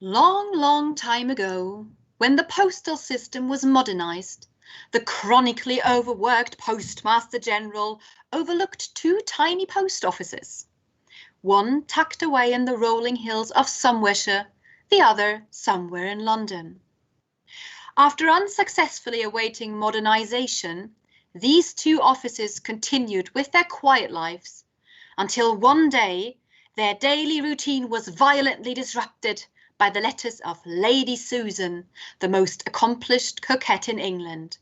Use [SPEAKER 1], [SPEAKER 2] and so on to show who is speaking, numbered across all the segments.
[SPEAKER 1] Long, long time ago, when the postal system was modernized, the chronically overworked Postmaster General overlooked two tiny post offices. One tucked away in the rolling hills of Somersetshire, the other somewhere in London. After unsuccessfully awaiting modernization, these two offices continued with their quiet lives until one day their daily routine was violently disrupted by the letters of Lady Susan, the most accomplished coquette in England.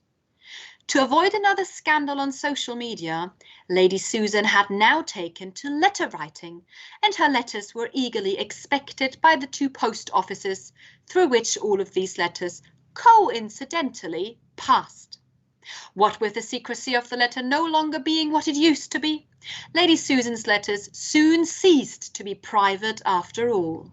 [SPEAKER 1] To avoid another scandal on social media, Lady Susan had now taken to letter writing, and her letters were eagerly expected by the two post offices through which all of these letters coincidentally passed. What with the secrecy of the letter no longer being what it used to be, Lady Susan's letters soon ceased to be private after all.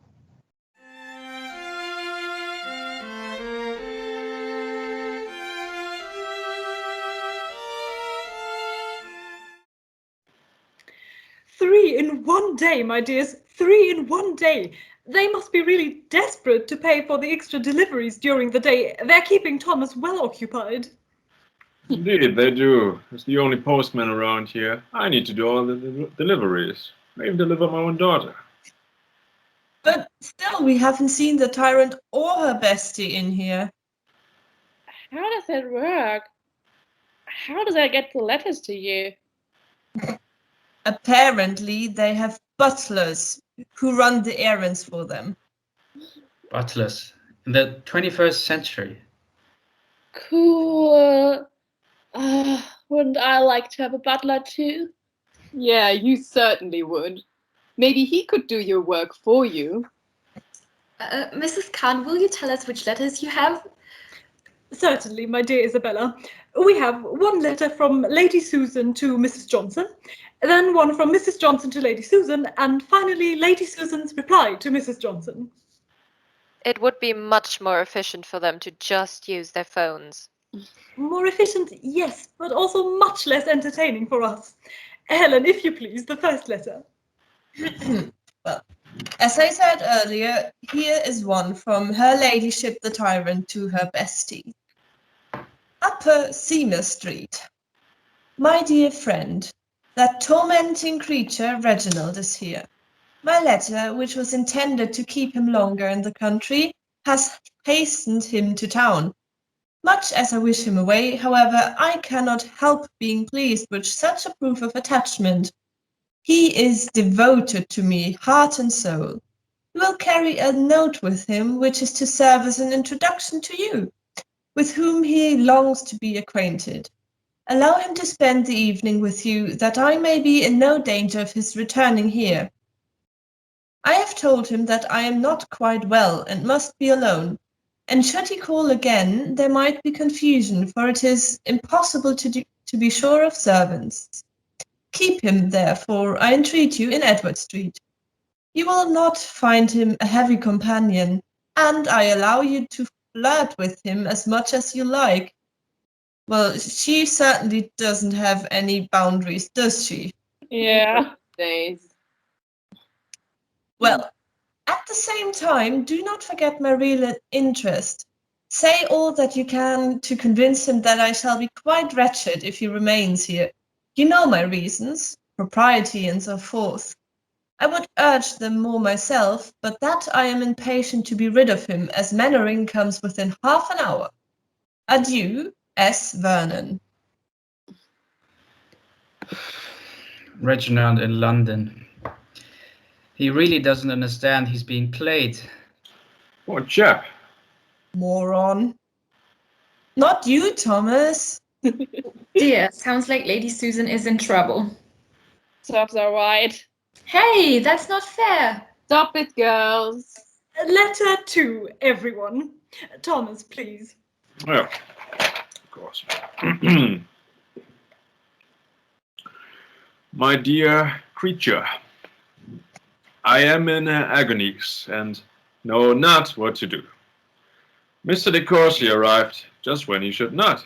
[SPEAKER 2] Three in one day, my dears, 3 in one day. They must be really desperate to pay for the extra deliveries during the day. They're keeping Thomas well occupied.
[SPEAKER 3] Indeed, they do. As the only postman around here, I need to do all the deliveries. I even deliver my own daughter.
[SPEAKER 4] But still, we haven't seen the tyrant or her bestie in here.
[SPEAKER 5] How does that work? How does I get the letters to you?
[SPEAKER 4] Apparently, they have butlers who run the errands for them.
[SPEAKER 6] Butlers in the 21st century.
[SPEAKER 5] Cool. Wouldn't I like to have a butler too?
[SPEAKER 7] Yeah, you certainly would. Maybe he could do your work for you.
[SPEAKER 8] Mrs. Khan, will you tell us which letters you have?
[SPEAKER 2] Certainly, my dear Isabella. We have one letter from Lady Susan to Mrs. Johnson, then one from Mrs. Johnson to Lady Susan, and finally Lady Susan's reply to Mrs. Johnson.
[SPEAKER 9] It would be much more efficient for them to just use their phones.
[SPEAKER 2] More efficient, yes, but also much less entertaining for us. Helen, if you please, the first letter.
[SPEAKER 4] Well, as I said earlier, here is one from Her Ladyship the Tyrant to her bestie. Upper Seymour Street. My dear friend, that tormenting creature Reginald is here. My letter, which was intended to keep him longer in the country, has hastened him to town. Much as I wish him away, however, I cannot help being pleased with such a proof of attachment. He is devoted to me, heart and soul. He will carry a note with him, which is to serve as an introduction to you, with whom he longs to be acquainted. Allow him to spend the evening with you, that I may be in no danger of his returning here. I have told him that I am not quite well and must be alone, and should he call again, there might be confusion, for it is impossible to be sure of servants. Keep him, therefore, I entreat you, in Edward Street. You will not find him a heavy companion, and I allow you to flirt with him as much as you like. Well, she certainly doesn't have any boundaries, does she?
[SPEAKER 5] Yeah.
[SPEAKER 7] Days.
[SPEAKER 4] Well, at the same time, do not forget my real interest. Say all that you can to convince him that I shall be quite wretched if he remains here. You know my reasons, propriety and so forth. I would urge them more myself, but that I am impatient to be rid of him, as Mannering comes within half an hour. Adieu, S. Vernon.
[SPEAKER 6] Reginald in London. He really doesn't understand he's being played.
[SPEAKER 3] Poor chap.
[SPEAKER 4] Moron. Not you, Thomas.
[SPEAKER 8] Dear, sounds like Lady Susan is in trouble.
[SPEAKER 5] Sounds alright.
[SPEAKER 8] Hey, that's not fair.
[SPEAKER 7] Stop it, girls.
[SPEAKER 2] Letter to everyone. Thomas, please.
[SPEAKER 3] Well, of course. My dear creature, I am in agonies and know not what to do. Mr. de Courcy arrived just when he should not.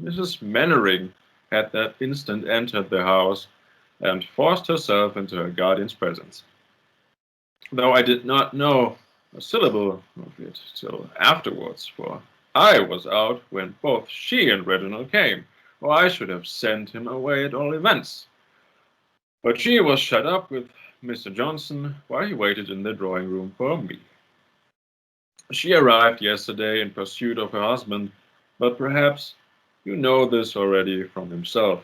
[SPEAKER 3] Mrs. Mannering had that instant entered the house and forced herself into her guardian's presence. Though I did not know a syllable of it till afterwards, for I was out when both she and Reginald came, or I should have sent him away at all events. But she was shut up with Mr. Johnson while he waited in the drawing room for me. She arrived yesterday in pursuit of her husband, but perhaps you know this already from himself.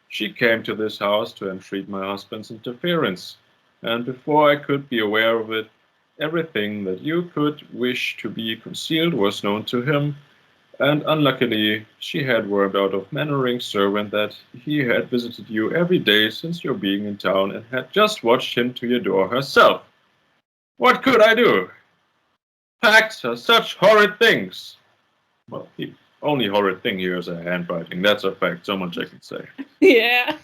[SPEAKER 3] She came to this house to entreat my husband's interference, and before I could be aware of it, everything that you could wish to be concealed was known to him, and unluckily she had wormed out of Mannering's servant that he had visited you every day since your being in town and had just watched him to your door herself. What could I do? Facts are such horrid things. Well, the only horrid thing here is her handwriting. That's a fact, so much I can say.
[SPEAKER 5] Yeah.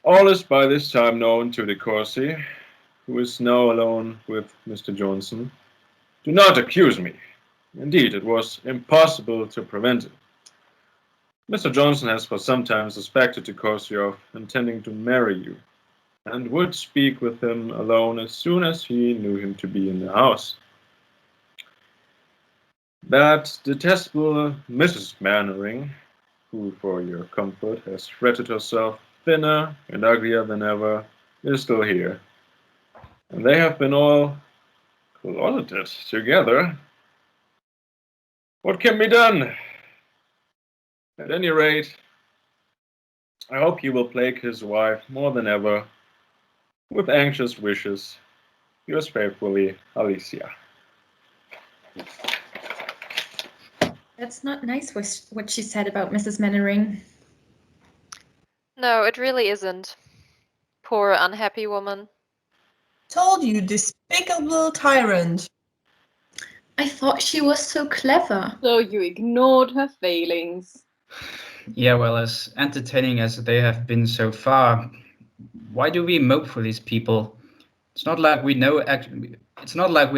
[SPEAKER 3] All is by this time known to De Courcy, who is now alone with Mr. Johnson. Do not accuse me. Indeed, it was impossible to prevent it. Mr. Johnson has for some time suspected De Courcy of intending to marry you, and would speak with him alone as soon as he knew him to be in the house. That detestable Mrs. Mannering, who for your comfort has fretted herself thinner and uglier than ever, is still here, and they have been all closeted together. What can be done? At any rate, I hope he will plague his wife more than ever. With anxious wishes, yours faithfully, Alicia.
[SPEAKER 8] That's not nice what she said about Mrs. Mannering.
[SPEAKER 9] No, it really isn't. Poor unhappy woman.
[SPEAKER 4] Told you, despicable tyrant.
[SPEAKER 8] I thought she was so clever.
[SPEAKER 5] So you ignored her failings.
[SPEAKER 6] Yeah, well, as entertaining as they have been so far, why do we mope for these people? It's not like we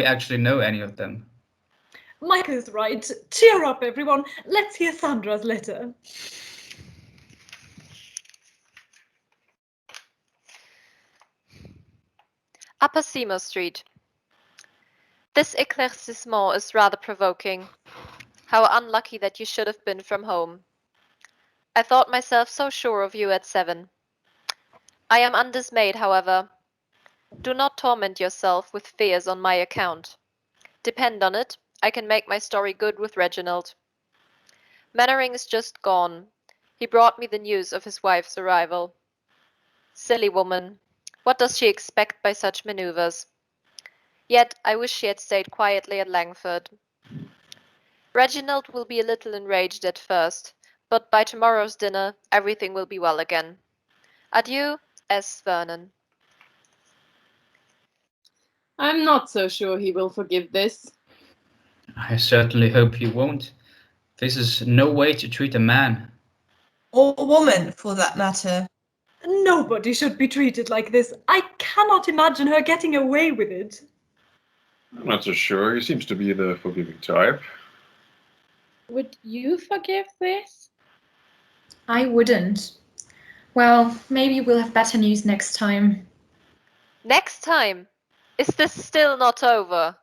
[SPEAKER 6] actually know any of them.
[SPEAKER 2] Michael is right. Cheer up, everyone. Let's hear Sandra's letter.
[SPEAKER 9] Upper Seymour Street. This éclaircissement is rather provoking. How unlucky that you should have been from home. I thought myself so sure of you at 7. I am undismayed, however. Do not torment yourself with fears on my account. Depend on it, I can make my story good with Reginald. Mannering is just gone. He brought me the news of his wife's arrival. Silly woman. What does she expect by such maneuvers? Yet I wish she had stayed quietly at Langford. Reginald will be a little enraged at first, but by tomorrow's dinner everything will be well again. Adieu, S. Vernon.
[SPEAKER 5] I'm not so sure he will forgive this.
[SPEAKER 6] I certainly hope he won't. This is no way to treat a man.
[SPEAKER 4] Or a woman, for that matter.
[SPEAKER 2] Nobody should be treated like this. I cannot imagine her getting away with it.
[SPEAKER 3] I'm not so sure. He seems to be the forgiving type.
[SPEAKER 5] Would you forgive this?
[SPEAKER 8] I wouldn't. Well, maybe we'll have better news next time.
[SPEAKER 9] Next time? Is this still not over?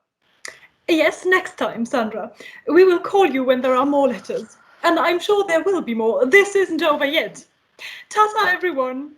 [SPEAKER 2] Yes, next time, Sandra. We will call you when there are more letters. And I'm sure there will be more. This isn't over yet. Ta-ta, everyone.